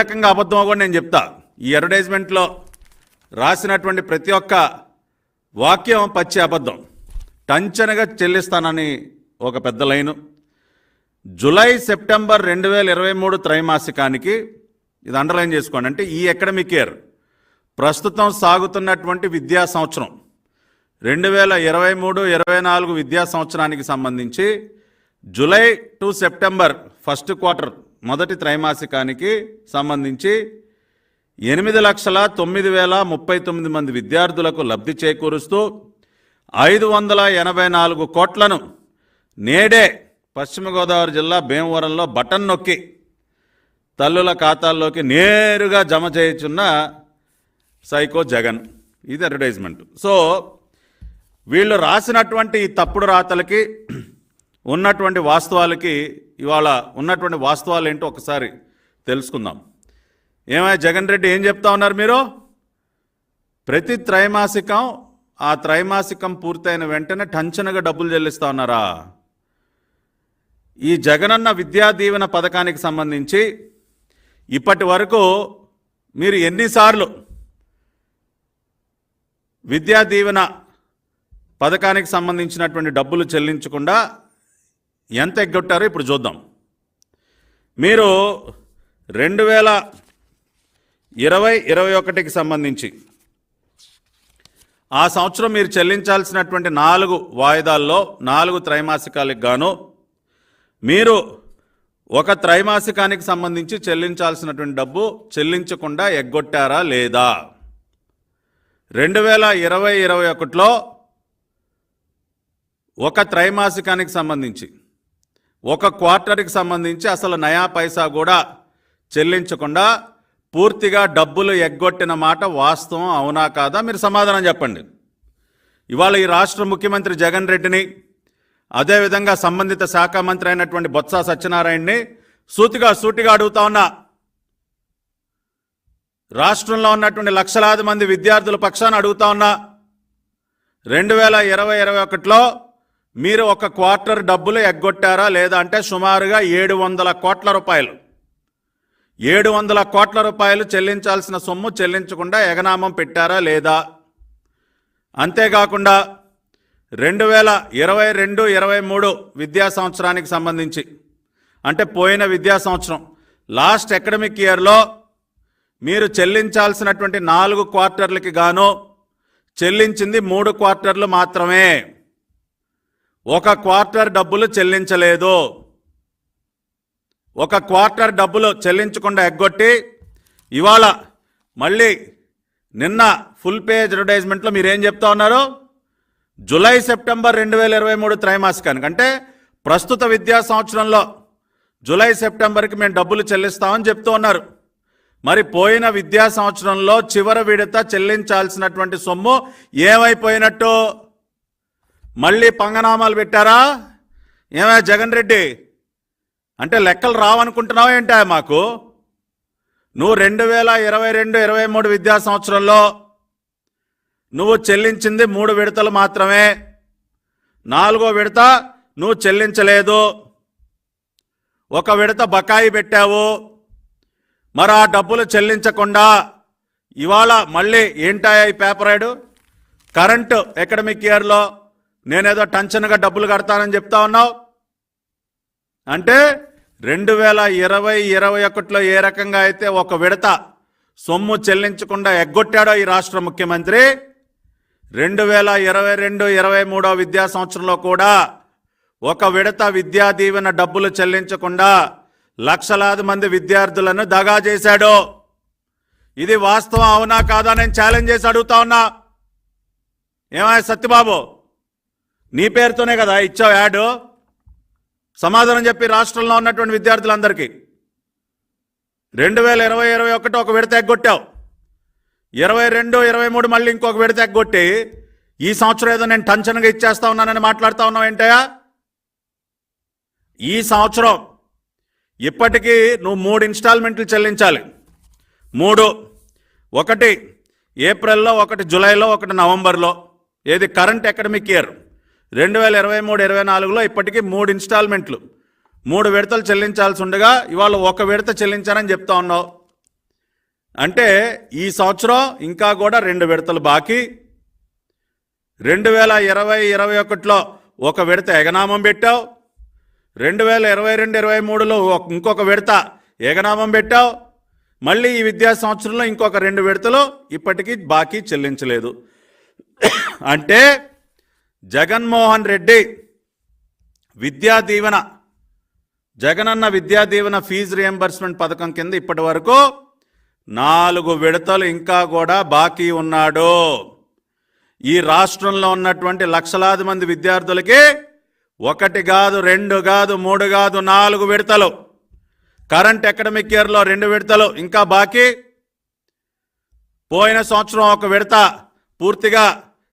రకంగా అబద్ధం కూడా నేను చెప్తా. ఈ అడ్వర్టైజ్మెంట్లో రాసినటువంటి ప్రతి ఒక్క వాక్యం పచ్చి అబద్ధం. టంచనగా చెల్లిస్తానని ఒక పెద్ద లైను. జూలై సెప్టెంబర్ 2023 త్రైమాసికానికి, ఇది అండర్లైన్ చేసుకోండి, అంటే ఈ అకాడమిక్ ఇయర్ ప్రస్తుతం సాగుతున్నటువంటి విద్యా సంవత్సరం 2023-24 విద్యా సంవత్సరానికి సంబంధించి July to September first quarter మొదటి త్రైమాసికానికి సంబంధించి 8,09,039 మంది విద్యార్థులకు లబ్ధి చేకూరుస్తూ 584 కోట్లను నేడే పశ్చిమ గోదావరి జిల్లా భీమవరంలో బటన్ నొక్కి తల్లుల ఖాతాల్లోకి నేరుగా జమ చేయుచున్న సైకో జగన్. ఇది అడ్వర్టైజ్మెంట్. సో వీళ్ళు రాసినటువంటి ఈ తప్పుడు రాతలకి ఉన్నటువంటి వాస్తవాలకి ఇవాళ ఉన్నటువంటి వాస్తవాలు ఏంటో ఒకసారి తెలుసుకుందాం. ఏమయ్య జగన్ రెడ్డి ఏం చెప్తా ఉన్నారు మీరు? ప్రతి త్రైమాసికం ఆ త్రైమాసికం పూర్తయిన వెంటనే టంచనగా డబ్బులు చెల్లిస్తా ఉన్నారా? ఈ జగనన్న విద్యా దీవెన పథకానికి సంబంధించి ఇప్పటి వరకు మీరు ఎన్నిసార్లు విద్యా దీవెన పథకానికి సంబంధించినటువంటి డబ్బులు చెల్లించకుండా ఎంత ఎగ్గొట్టారో ఇప్పుడు చూద్దాం. మీరు 2020-21కి సంబంధించి ఆ సంవత్సరం మీరు చెల్లించాల్సినటువంటి 4 వాయిదాల్లో 4 త్రైమాసికాలకు గాను మీరు ఒక త్రైమాసికానికి సంబంధించి చెల్లించాల్సినటువంటి డబ్బు చెల్లించకుండా ఎగ్గొట్టారా లేదా? 2020-21లో ఒక త్రైమాసికానికి సంబంధించి ఒక క్వార్టర్కి సంబంధించి అసలు నయా పైసా కూడా చెల్లించకుండా పూర్తిగా డబ్బులు ఎగ్గొట్టిన మాట వాస్తవం అవునా కాదా? మీరు సమాధానం చెప్పండి. ఇవాళ ఈ రాష్ట్ర ముఖ్యమంత్రి జగన్ రెడ్డిని, అదేవిధంగా సంబంధిత శాఖ మంత్రి అయినటువంటి బొత్స సత్యనారాయణని సూటిగా అడుగుతా ఉన్నా. రాష్ట్రంలో ఉన్నటువంటి లక్షలాది మంది విద్యార్థుల పక్షాన అడుగుతా ఉన్నా. 2020-21లో మీరు ఒక క్వార్టర్ డబ్బులు ఎగ్గొట్టారా లేదా అంటే సుమారుగా 700 కోట్ల రూపాయలు 700 కోట్ల రూపాయలు చెల్లించాల్సిన సొమ్ము చెల్లించకుండా ఎగనామం పెట్టారా లేదా? అంతేకాకుండా 2022-23 విద్యా సంవత్సరానికి సంబంధించి, అంటే పోయిన విద్యా సంవత్సరం లాస్ట్ అకాడమిక్ ఇయర్లో మీరు చెల్లించాల్సినటువంటి 4 క్వార్టర్లకి గాను చెల్లించింది 3 క్వార్టర్లు మాత్రమే. ఒక క్వార్టర్ డబ్బులు చెల్లించలేదు. ఒక క్వార్టర్ డబ్బులు చెల్లించకుండా ఎగ్గొట్టి ఇవాళ మళ్ళీ నిన్న ఫుల్ పేజ్ అడ్వర్టైజ్మెంట్లో మీరేం చెప్తా ఉన్నారు? జూలై సెప్టెంబర్ 2023 త్రైమాసికానికి, అంటే ప్రస్తుత విద్యా సంవత్సరంలో జూలై సెప్టెంబర్కి మేము డబ్బులు చెల్లిస్తామని చెప్తూ ఉన్నారు. మరి పోయిన విద్యా సంవత్సరంలో చివరి విడత చెల్లించాల్సినటువంటి సొమ్ము ఏమైపోయినట్టు? మళ్ళీ పంగనామాలు పెట్టారా? ఏమయ్య జగన్ రెడ్డి, అంటే లెక్కలు రావనుకుంటున్నావా ఏంటా మాకు? నువ్వు 2022-23 విద్యా సంవత్సరంలో నువ్వు చెల్లించింది 3 విడతలు మాత్రమే. 4వ విడత నువ్వు చెల్లించలేదు. ఒక విడత బకాయి పెట్టావు. మరి ఆ డబ్బులు చెల్లించకుండా ఇవాళ మళ్ళీ ఏంటాయా ఈ పేపర్ యాడ్? కరెంటు అకాడమిక్ ఇయర్లో నేనేదో టంచన్గా డబ్బులు కడతానని చెప్తా ఉన్నావు. అంటే 2020-21లో ఏ రకంగా అయితే ఒక విడత సొమ్ము చెల్లించకుండా ఎగ్గొట్టాడో ఈ రాష్ట్ర ముఖ్యమంత్రి, 2022-23 విద్యా సంవత్సరంలో కూడా ఒక విడత విద్యా దీవెన డబ్బులు చెల్లించకుండా లక్షలాది మంది విద్యార్థులను దగా చేశాడు. ఇది వాస్తవం అవునా కాదా నేను ఛాలెంజ్ చేసి అడుగుతా ఉన్నా. ఏమయ్య సత్యబాబు, నీ పేరుతోనే కదా ఇచ్చావు యాడ్? సమాధానం చెప్పి రాష్ట్రంలో ఉన్నటువంటి విద్యార్థులందరికీ. 2020-21 ఒక విడత ఎగ్గొట్టావు. 22-23 మళ్ళీ ఇంకొక విడత ఎగ్గొట్టి ఈ సంవత్సరం ఏదో నేను టంచన్గా ఇచ్చేస్తా ఉన్నానని మాట్లాడుతూ ఉన్నావు ఏంటయ్యా? ఈ సంవత్సరం ఇప్పటికీ నువ్వు 3 ఇన్స్టాల్మెంట్లు చెల్లించాలి. 3, ఒకటి ఏప్రిల్లో, ఒకటి జూలైలో, ఒకటి నవంబర్లో. ఏది కరెంట్ అకాడమిక్ ఇయర్ 2023-24లో ఇప్పటికీ 3 ఇన్స్టాల్మెంట్లు 3 విడతలు చెల్లించాల్సి ఉండగా ఇవాళ ఒక విడత చెల్లించారని చెప్తా ఉన్నావు. అంటే ఈ సంవత్సరం ఇంకా కూడా 2 విడతలు బాకీ. 2020-21లో ఒక విడత ఎగనామం పెట్టావు, 2022-23లో ఇంకొక విడత ఎగనామం పెట్టావు, మళ్ళీ ఈ విద్యా సంవత్సరంలో ఇంకొక 2 విడతలు ఇప్పటికీ బాకీ చెల్లించలేదు. అంటే జగన్మోహన్ రెడ్డి విద్యా దీవెన, జగనన్న విద్యా దీవెన ఫీజు రియంబర్స్మెంట్ పథకం కింద ఇప్పటి వరకు 4 విడతలు ఇంకా కూడా బాకీ ఉన్నాడు. ఈ రాష్ట్రంలో ఉన్నటువంటి లక్షలాది మంది విద్యార్థులకి 1 కాదు, 2 కాదు, 3 కాదు, 4 విడతలు. కరెంట్ అకాడమిక్ ఇయర్లో 2 విడతలు ఇంకా బాకీ. పోయిన సంవత్సరం 1 విడత పూర్తిగా